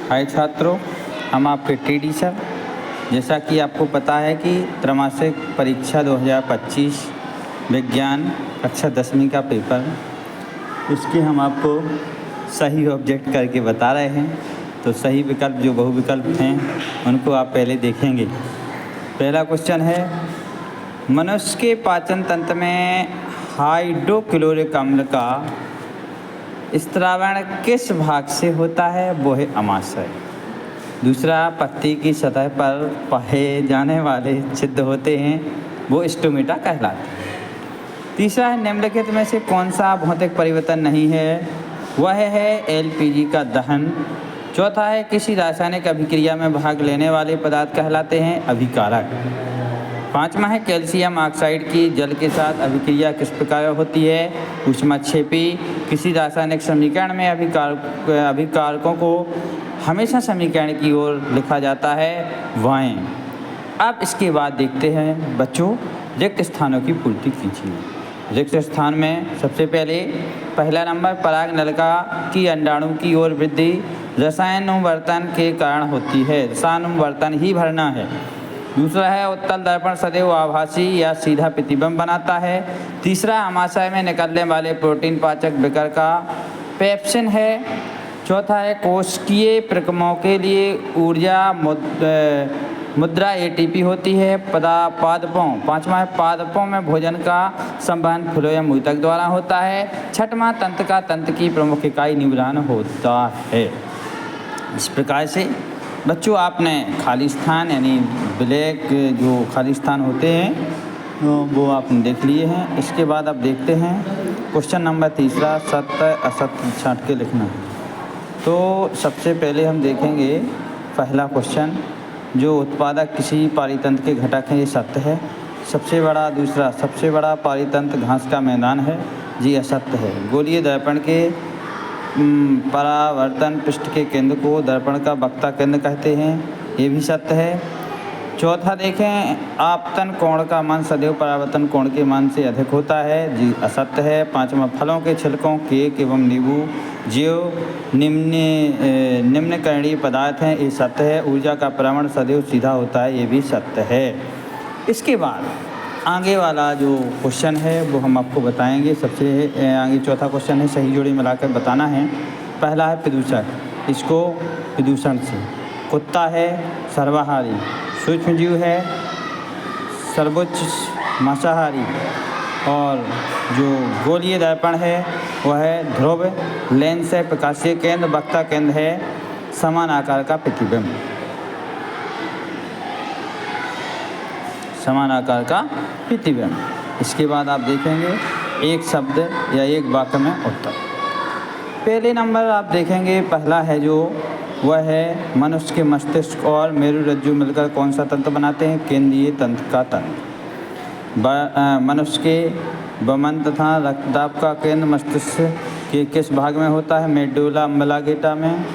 हाय छात्रों, हम आपके टीडी सर। जैसा कि आपको पता है कि त्रैमासिक परीक्षा 2025 विज्ञान कक्षा 10वीं का पेपर, इसके हम आपको सही ऑब्जेक्ट करके बता रहे हैं। तो सही विकल्प जो बहुविकल्प हैं उनको आप पहले देखेंगे। पहला क्वेश्चन है, मनुष्य के पाचन तंत्र में हाइड्रोक्लोरिक अम्ल का स्त्रावण किस भाग से होता है? वो है अमाशय। दूसरा, पत्ती की सतह पर पाए जाने वाले छिद्र होते हैं वो स्टोमेटा कहलाते हैं। तीसरा है, निम्नलिखित में से कौन सा भौतिक परिवर्तन नहीं है? वह है एलपीजी का दहन। चौथा है, किसी रासायनिक अभिक्रिया में भाग लेने वाले पदार्थ कहलाते हैं अभिकारक। पाँचवा है, कैल्शियम ऑक्साइड की जल के साथ अभिक्रिया किस प्रकार होती है? ऊष्माक्षेपी। किसी रासायनिक समीकरण में अभिकारकों को हमेशा समीकरण की ओर लिखा जाता है वाएं। अब इसके बाद देखते हैं बच्चों, रिक्त स्थानों की पूर्ति कीजिए। रिक्त स्थान में सबसे पहले पहला नंबर, पराग नलिका की अंडाणु की ओर वृद्धि रसायनोवर्तन के कारण होती है। रसायनोवर्तन ही भरना है। दूसरा है, उत्तल दर्पण सदैव आभासी या सीधा प्रतिबिंब बनाता है। तीसरा, अमाशय में निकलने वाले प्रोटीन पाचक विकर का पेप्सिन है। चौथा है, कोशिकीय प्रक्रमों के लिए ऊर्जा मुद्रा एटीपी होती है पादपों। पांचवा है, पादपों में भोजन का संवहन फ्लोएम ऊतक द्वारा होता है। छठवां, तंत्र की प्रमुख इकाई न्यूरॉन होता है। इस प्रकार से बच्चों आपने खाली स्थान यानी ब्लैक जो खाली स्थान होते हैं वो आपने देख लिए हैं। इसके बाद आप देखते हैं क्वेश्चन नंबर तीसरा, सत्य असत्य छांट के लिखना है। तो सबसे पहले हम देखेंगे पहला क्वेश्चन, जो उत्पादक किसी पारितंत्र के घटक हैं, ये सत्य है। सबसे बड़ा पारितंत्र घास का मैदान है, जी असत्य है। गोलीय दर्पण के परावर्तन पृष्ठ के केंद्र को दर्पण का वक्ता केंद्र कहते हैं, ये भी सत्य है। चौथा देखें, आपतन कोण का मान सदैव परावर्तन कोण के मान से अधिक होता है, जी असत्य है। पांचवा, फलों के छिलकों, केक एवं नींबू जो निम्नकरणीय पदार्थ हैं, ये सत्य है। ऊर्जा का प्रवण सदैव सीधा होता है, ये भी सत्य है। इसके बाद आगे वाला जो क्वेश्चन है वो हम आपको बताएंगे। सबसे आगे चौथा क्वेश्चन है, सही जोड़ी मिलाकर बताना है। पहला है प्रदूषक, इसको प्रदूषण से। कुत्ता है सर्वाहारी, सूक्ष्मजीव है सर्वोच्च मांसाहारी, और जो गोलीय दर्पण है वह है ध्रुव, लेंस है प्रकाशीय केंद्र, वक्ता केंद्र है समान आकार का प्रतिबिंब। समान आकार का प्रतिबिंब। इसके बाद आप देखेंगे एक शब्द या एक वाक्य में उत्तर। पहले नंबर आप देखेंगे, पहला है जो वह है, मनुष्य के मस्तिष्क और मेरुरज्जु मिलकर कौन सा तंत्र बनाते हैं? केंद्रीय तंत्र का तंत्र। मनुष्य के वमन तथा रक्तदाब का केंद्र मस्तिष्क के किस भाग में होता है? मेडुला अम्बलागेटा में।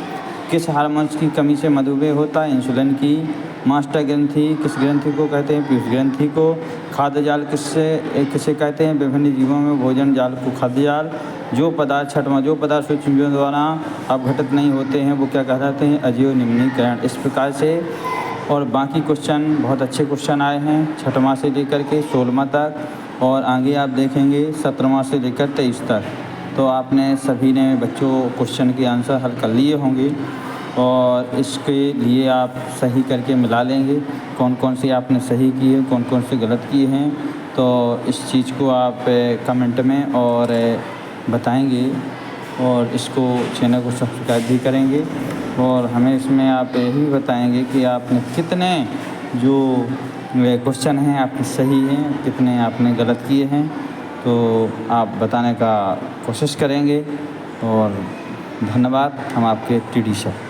किस हार्मोन्स की कमी से मधुमेह होता है? इंसुलिन की। मास्टर ग्रंथि किस ग्रंथि को कहते हैं? पीयूष ग्रंथि को। खाद्य जाल किसे कहते हैं? विभिन्न जीवों में भोजन जाल को खाद्य जाल। जो पदार्थ सूक्ष्मजीवों द्वारा अपघटित नहीं होते हैं वो क्या कहलाते हैं? अजैव निम्नीकरण। इस प्रकार से और बाकी क्वेश्चन बहुत अच्छे क्वेश्चन आए हैं 6वां से लेकर के 16वां तक, और आगे आप देखेंगे 17वां से लेकर 23 तक। तो आपने सभी ने बच्चों क्वेश्चन के आंसर हल कर लिए होंगे, और इसके लिए आप सही करके मिला लेंगे कौन कौन से आपने सही किए, कौन कौन से गलत किए हैं। तो इस चीज़ को आप कमेंट में और बताएंगे, और इसको चैनल को सब्सक्राइब भी करेंगे, और हमें इसमें आप यही बताएंगे कि आपने कितने जो क्वेश्चन हैं आपके सही हैं, कितने आपने गलत किए हैं। तो आप बताने का कोशिश करेंगे, और धन्यवाद। हम आपके टीडी सर।